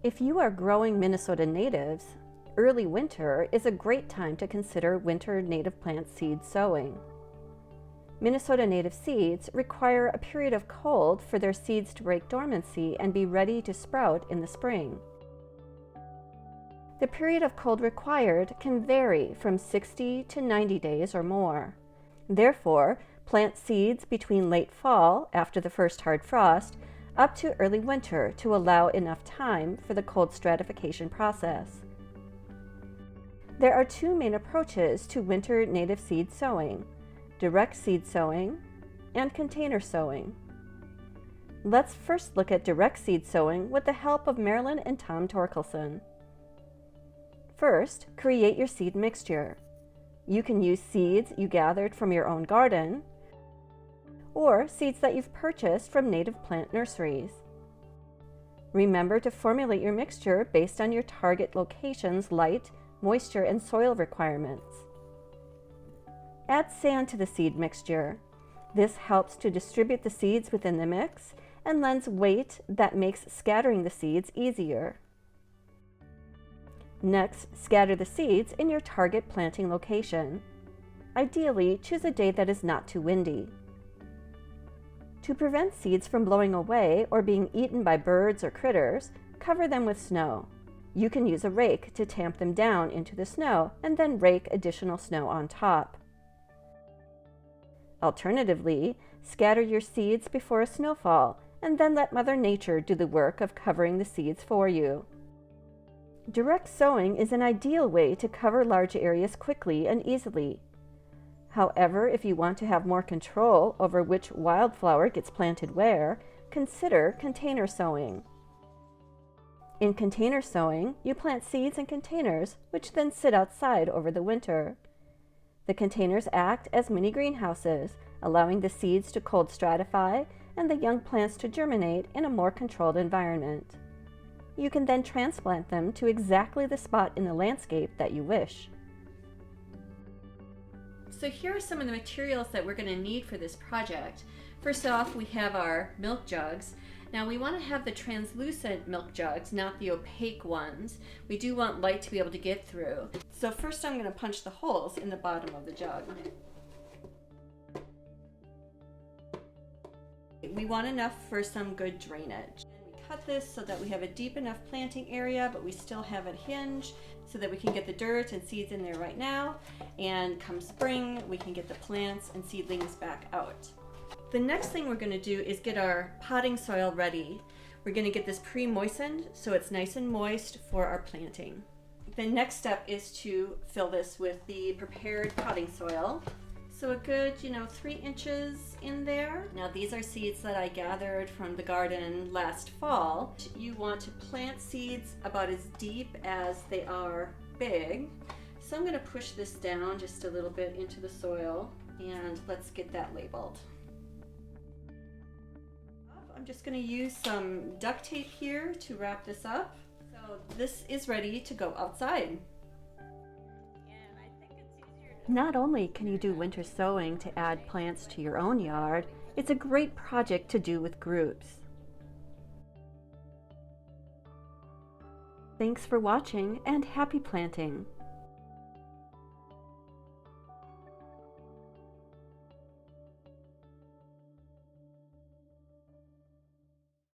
If you are growing Minnesota natives, early winter is a great time to consider winter native plant seed sowing. Minnesota native seeds require a period of cold for their seeds to break dormancy and be ready to sprout in the spring. The period of cold required can vary from 60 to 90 days or more. Therefore, plant seeds between late fall, after the first hard frost, up to early winter to allow enough time for the cold stratification process. There are two main approaches to winter native seed sowing: direct seed sowing and container sowing. Let's first look at direct seed sowing with the help of Marilyn and Tom Torkelson. First, create your seed mixture. You can use seeds you gathered from your own garden or seeds that you've purchased from native plant nurseries. Remember to formulate your mixture based on your target location's light, moisture, and soil requirements. Add sand to the seed mixture. This helps to distribute the seeds within the mix and lends weight that makes scattering the seeds easier. Next, scatter the seeds in your target planting location. Ideally, choose a day that is not too windy. To prevent seeds from blowing away or being eaten by birds or critters, cover them with snow. You can use a rake to tamp them down into the snow and then rake additional snow on top. Alternatively, scatter your seeds before a snowfall and then let Mother Nature do the work of covering the seeds for you. Direct sowing is an ideal way to cover large areas quickly and easily. However, if you want to have more control over which wildflower gets planted where, consider container sowing. In container sowing, you plant seeds in containers, which then sit outside over the winter. The containers act as mini greenhouses, allowing the seeds to cold stratify and the young plants to germinate in a more controlled environment. You can then transplant them to exactly the spot in the landscape that you wish. So here are some of the materials that we're going to need for this project. First off, we have our milk jugs. Now we want to have the translucent milk jugs, not the opaque ones. We do want light to be able to get through. So first I'm going to punch the holes in the bottom of the jug. We want enough for some good drainage. We cut this so that we have a deep enough planting area, but we still have a hinge so that we can get the dirt and seeds in there right now. And come spring, we can get the plants and seedlings back out. The next thing we're going to do is get our potting soil ready. We're going to get this pre-moistened so it's nice and moist for our planting. The next step is to fill this with the prepared potting soil. So a good, 3 inches in there. Now these are seeds that I gathered from the garden last fall. You want to plant seeds about as deep as they are big. So I'm going to push this down just a little bit into the soil and let's get that labeled. I'm just going to use some duct tape here to wrap this up. So this is ready to go outside. Not only can you do winter sowing to add plants to your own yard, it's a great project to do with groups. Thanks for watching and happy planting!